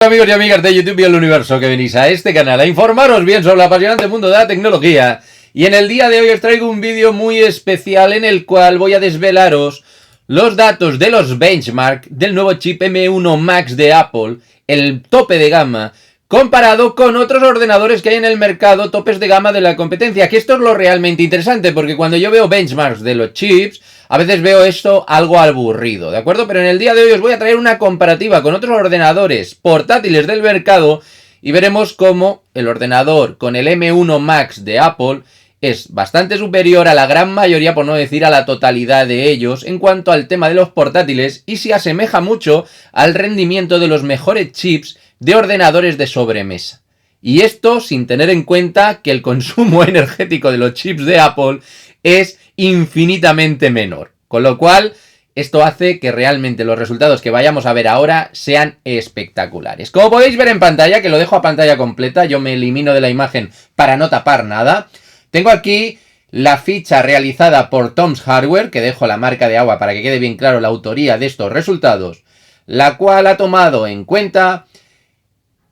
Amigos y amigas de YouTube y el universo que venís a este canal a informaros bien sobre el apasionante mundo de la tecnología. Y en el día de hoy os traigo un vídeo muy especial en el cual voy a desvelaros los datos de los benchmark del nuevo chip M1 Max de Apple, el tope de gama, comparado con otros ordenadores que hay en el mercado, topes de gama de la competencia. Que esto es lo realmente interesante, porque cuando yo veo benchmarks de los chips, a veces veo esto algo aburrido, ¿de acuerdo? Pero en el día de hoy os voy a traer una comparativa con otros ordenadores portátiles del mercado y veremos cómo el ordenador con el M1 Max de Apple es bastante superior a la gran mayoría, por no decir a la totalidad de ellos, en cuanto al tema de los portátiles, y se asemeja mucho al rendimiento de los mejores chips de ordenadores de sobremesa. Y esto sin tener en cuenta que el consumo energético de los chips de Apple es infinitamente menor. Con lo cual, esto hace que realmente los resultados que vayamos a ver ahora sean espectaculares. Como podéis ver en pantalla, que lo dejo a pantalla completa, yo me elimino de la imagen para no tapar nada. Tengo aquí la ficha realizada por Tom's Hardware, que dejo la marca de agua para que quede bien claro la autoría de estos resultados, la cual ha tomado en cuenta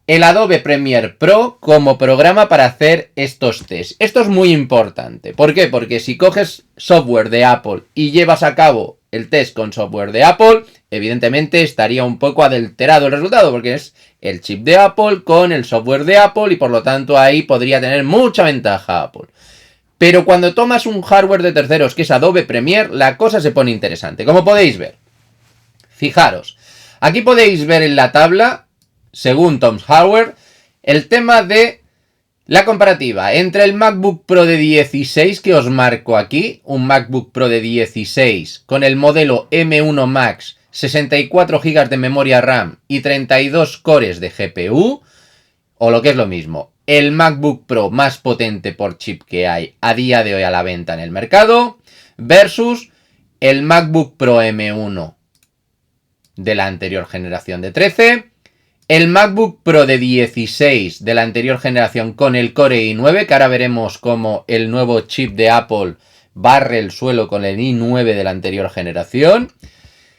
el Adobe Premiere Pro como programa para hacer estos tests. Esto es muy importante. ¿Por qué? Porque si coges software de Apple y llevas a cabo el test con software de Apple, evidentemente estaría un poco adulterado el resultado, porque es el chip de Apple con el software de Apple y por lo tanto ahí podría tener mucha ventaja Apple. Pero cuando tomas un hardware de terceros que es Adobe Premiere, la cosa se pone interesante. Como podéis ver, fijaros, aquí podéis ver en la tabla, según Tom's Hardware, el tema de la comparativa entre el MacBook Pro de 16 que os marco aquí, un MacBook Pro de 16 con el modelo M1 Max, 64 GB de memoria RAM y 32 cores de GPU, o lo que es lo mismo, el MacBook Pro más potente por chip que hay a día de hoy a la venta en el mercado, versus el MacBook Pro M1 de la anterior generación de 13, el MacBook Pro de 16 de la anterior generación con el Core i9, que ahora veremos cómo el nuevo chip de Apple barre el suelo con el i9 de la anterior generación.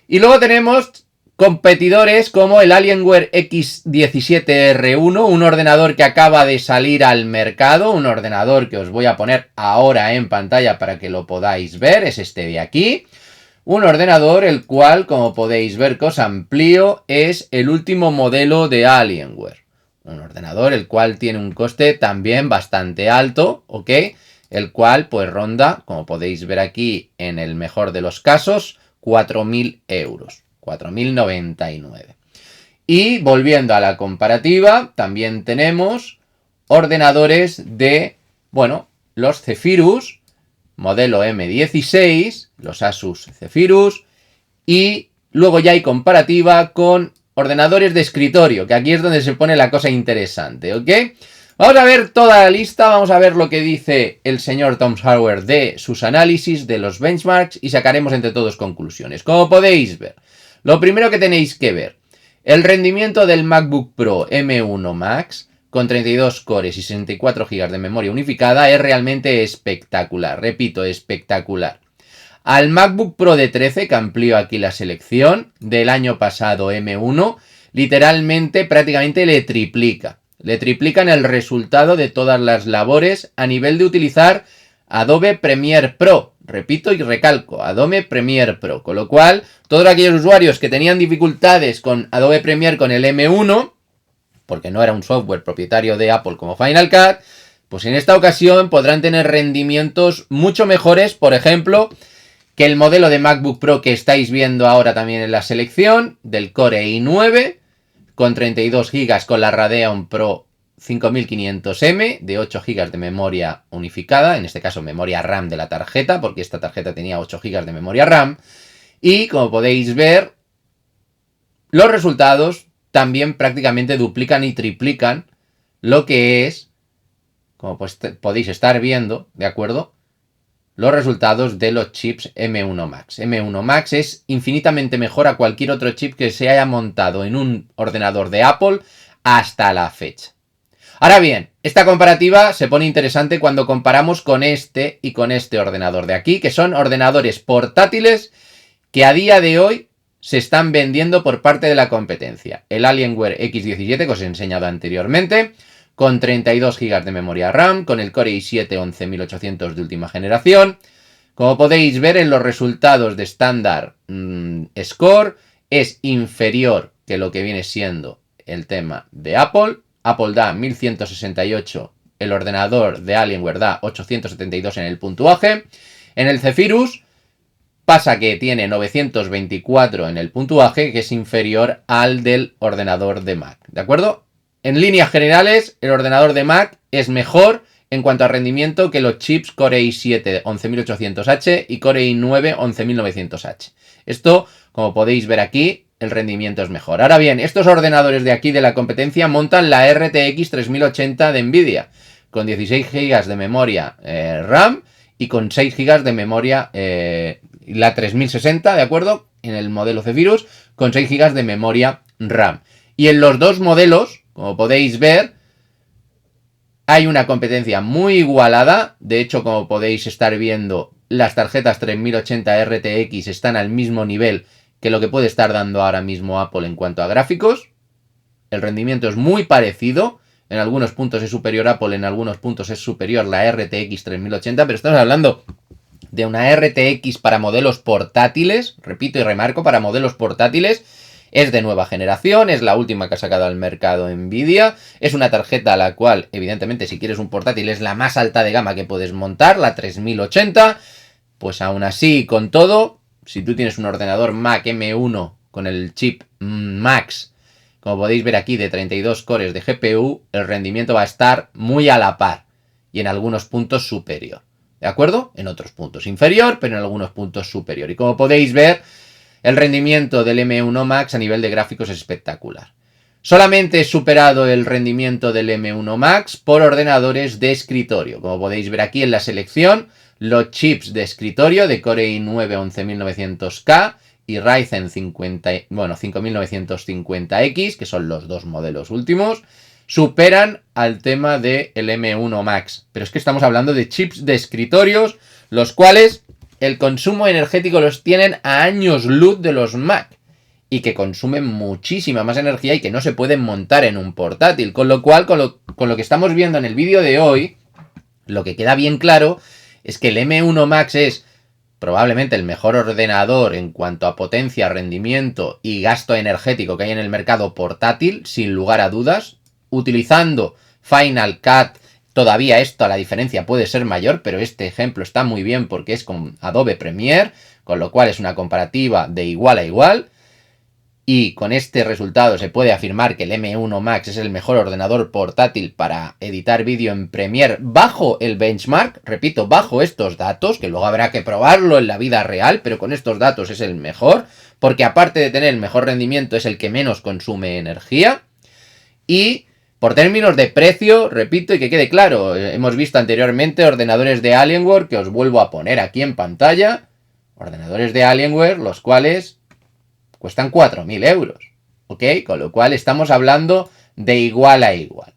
Y luego tenemos competidores como el Alienware X17R1, un ordenador que acaba de salir al mercado, un ordenador que os voy a poner ahora en pantalla para que lo podáis ver, es este de aquí. Un ordenador el cual, como podéis ver que os amplío, es el último modelo de Alienware. Un ordenador el cual tiene un coste también bastante alto, ¿ok? El cual pues ronda, como podéis ver aquí en el mejor de los casos, 4.000 euros. 4.099. Y volviendo a la comparativa, también tenemos ordenadores de, bueno, los Zephyrus, modelo M16, los Asus Zephyrus, y luego ya hay comparativa con ordenadores de escritorio, que aquí es donde se pone la cosa interesante, ¿ok? Vamos a ver toda la lista, vamos a ver lo que dice el señor Tom's Hardware de sus análisis, de los benchmarks, y sacaremos entre todos conclusiones. Como podéis ver, lo primero que tenéis que ver, el rendimiento del MacBook Pro M1 Max, con 32 cores y 64 GB de memoria unificada, es realmente espectacular. Repito, espectacular. Al MacBook Pro de 13, que amplío aquí la selección, del año pasado M1, literalmente prácticamente le triplica. Le triplican el resultado de todas las labores a nivel de utilizar Adobe Premiere Pro. Repito y recalco, Adobe Premiere Pro. Con lo cual, todos aquellos usuarios que tenían dificultades con Adobe Premiere con el M1, porque no era un software propietario de Apple como Final Cut, pues en esta ocasión podrán tener rendimientos mucho mejores, por ejemplo, que el modelo de MacBook Pro que estáis viendo ahora también en la selección, del Core i9, con 32 GB con la Radeon Pro 5500M, de 8 GB de memoria unificada, en este caso memoria RAM de la tarjeta, porque esta tarjeta tenía 8 GB de memoria RAM, y como podéis ver, los resultados también prácticamente duplican y triplican lo que es, como pues podéis estar viendo, ¿de acuerdo?, los resultados de los chips M1 Max. M1 Max es infinitamente mejor a cualquier otro chip que se haya montado en un ordenador de Apple hasta la fecha. Ahora bien, esta comparativa se pone interesante cuando comparamos con este y con este ordenador de aquí, que son ordenadores portátiles que a día de hoy se están vendiendo por parte de la competencia. El Alienware X17 que os he enseñado anteriormente, con 32 GB de memoria RAM, con el Core i7 11800 de última generación. Como podéis ver en los resultados de Standard Score, es inferior que lo que viene siendo el tema de Apple. Apple da 1168, el ordenador de Alienware da 872 en el puntuaje. En el Zephyrus pasa que tiene 924 en el puntuaje, que es inferior al del ordenador de Mac, ¿de acuerdo? En líneas generales, el ordenador de Mac es mejor en cuanto a rendimiento que los chips Core i7 11800H y Core i9 11900H. Esto, como podéis ver aquí, el rendimiento es mejor. Ahora bien, estos ordenadores de aquí de la competencia montan la RTX 3080 de Nvidia, con 16 GB de memoria RAM y con 6 GB de memoria, la 3060, ¿de acuerdo? En el modelo Zephyrus, con 6 GB de memoria RAM. Y en los dos modelos, como podéis ver, hay una competencia muy igualada. De hecho, como podéis estar viendo, las tarjetas 3080 RTX están al mismo nivel que lo que puede estar dando ahora mismo Apple en cuanto a gráficos. El rendimiento es muy parecido. En algunos puntos es superior Apple, en algunos puntos es superior la RTX 3080, pero estamos hablando de una RTX para modelos portátiles, repito y remarco, para modelos portátiles. Es de nueva generación, es la última que ha sacado al mercado Nvidia, es una tarjeta a la cual, evidentemente, si quieres un portátil, es la más alta de gama que puedes montar, la 3080, pues aún así, con todo, si tú tienes un ordenador Mac M1 con el chip Max, como podéis ver aquí, de 32 cores de GPU, el rendimiento va a estar muy a la par y en algunos puntos superior, ¿de acuerdo? En otros puntos inferior, pero en algunos puntos superior. Y como podéis ver, el rendimiento del M1 Max a nivel de gráficos es espectacular. Solamente es superado el rendimiento del M1 Max por ordenadores de escritorio. Como podéis ver aquí en la selección, los chips de escritorio de Core i9 11900K y Ryzen 5950X, que son los dos modelos últimos, superan al tema del M1 Max. Pero es que estamos hablando de chips de escritorios, los cuales el consumo energético los tienen a años luz de los Mac y que consumen muchísima más energía y que no se pueden montar en un portátil. Con lo cual, con lo que estamos viendo en el vídeo de hoy, lo que queda bien claro es que el M1 Max es probablemente el mejor ordenador en cuanto a potencia, rendimiento y gasto energético que hay en el mercado portátil, sin lugar a dudas, utilizando Final Cut. Todavía esto, la diferencia puede ser mayor, pero este ejemplo está muy bien porque es con Adobe Premiere, con lo cual es una comparativa de igual a igual. Y con este resultado se puede afirmar que el M1 Max es el mejor ordenador portátil para editar vídeo en Premiere bajo el benchmark, repito, bajo estos datos, que luego habrá que probarlo en la vida real, pero con estos datos es el mejor, porque aparte de tener el mejor rendimiento es el que menos consume energía. Y por términos de precio, repito y que quede claro, hemos visto anteriormente ordenadores de Alienware, que os vuelvo a poner aquí en pantalla, ordenadores de Alienware, los cuales cuestan 4.000 euros, ¿ok? Con lo cual estamos hablando de igual a igual.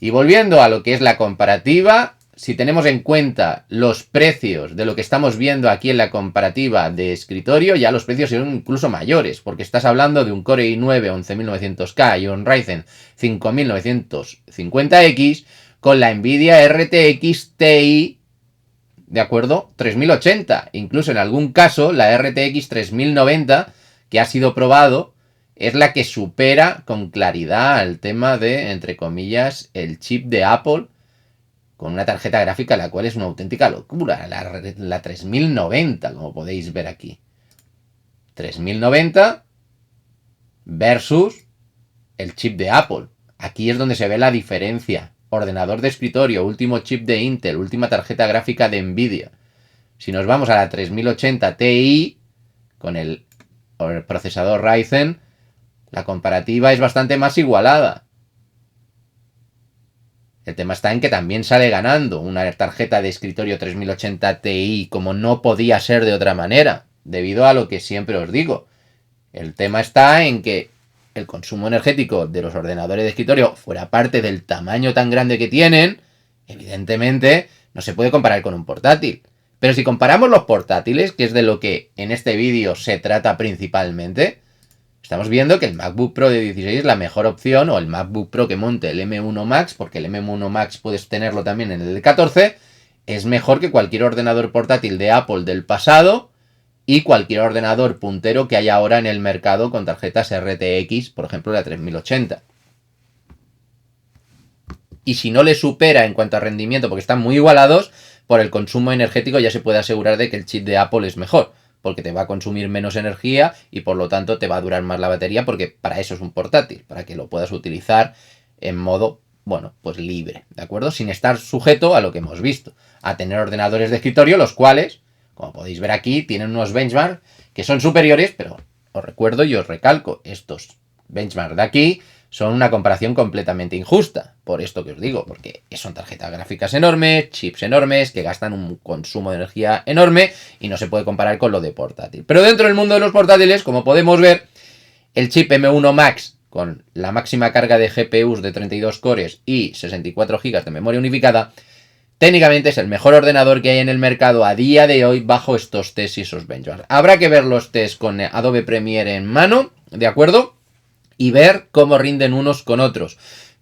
Y volviendo a lo que es la comparativa, si tenemos en cuenta los precios de lo que estamos viendo aquí en la comparativa de escritorio, ya los precios son incluso mayores, porque estás hablando de un Core i9 11900K y un Ryzen 5950X con la Nvidia RTX Ti, ¿de acuerdo? 3080, incluso en algún caso la RTX 3090, que ha sido probado, es la que supera con claridad al tema de, entre comillas, el chip de Apple, con una tarjeta gráfica la cual es una auténtica locura, la 3090, como podéis ver aquí. 3090 versus el chip de Apple. Aquí es donde se ve la diferencia. Ordenador de escritorio, último chip de Intel, última tarjeta gráfica de Nvidia. Si nos vamos a la 3080 Ti, con el procesador Ryzen, la comparativa es bastante más igualada. El tema está en que también sale ganando una tarjeta de escritorio 3080 Ti, como no podía ser de otra manera, debido a lo que siempre os digo. El tema está en que el consumo energético de los ordenadores de escritorio, fuera parte del tamaño tan grande que tienen, evidentemente no se puede comparar con un portátil. Pero si comparamos los portátiles, que es de lo que en este vídeo se trata principalmente, estamos viendo que el MacBook Pro de 16 es la mejor opción, o el MacBook Pro que monte el M1 Max, porque el M1 Max puedes tenerlo también en el de 14, es mejor que cualquier ordenador portátil de Apple del pasado y cualquier ordenador puntero que haya ahora en el mercado con tarjetas RTX, por ejemplo la 3080. Y si no le supera en cuanto a rendimiento, porque están muy igualados, por el consumo energético ya se puede asegurar de que el chip de Apple es mejor, porque te va a consumir menos energía y por lo tanto te va a durar más la batería, porque para eso es un portátil, para que lo puedas utilizar en modo, bueno, pues libre, ¿de acuerdo? Sin estar sujeto a lo que hemos visto, a tener ordenadores de escritorio, los cuales, como podéis ver aquí, tienen unos benchmarks que son superiores, pero os recuerdo y os recalco, estos benchmarks de aquí son una comparación completamente injusta, por esto que os digo, porque son tarjetas gráficas enormes, chips enormes, que gastan un consumo de energía enorme y no se puede comparar con lo de portátil. Pero dentro del mundo de los portátiles, como podemos ver, el chip M1 Max con la máxima carga de GPUs de 32 cores y 64 GB de memoria unificada, técnicamente es el mejor ordenador que hay en el mercado a día de hoy bajo estos tests y esos benchmarks. Habrá que ver los tests con Adobe Premiere en mano, ¿de acuerdo? Y ver cómo rinden unos con otros.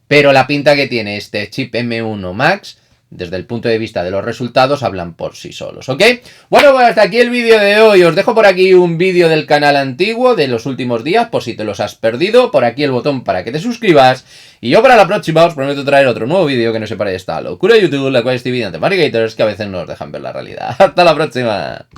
Pero la pinta que tiene este chip M1 Max, desde el punto de vista de los resultados, hablan por sí solos, ¿ok? Bueno, pues hasta aquí el vídeo de hoy. Os dejo por aquí un vídeo del canal antiguo de los últimos días, por si te los has perdido. Por aquí el botón para que te suscribas. Y yo para la próxima os prometo traer otro nuevo vídeo que no se pare de esta locura de YouTube, la cual es TV de Marigators, que a veces nos dejan ver la realidad. ¡Hasta la próxima!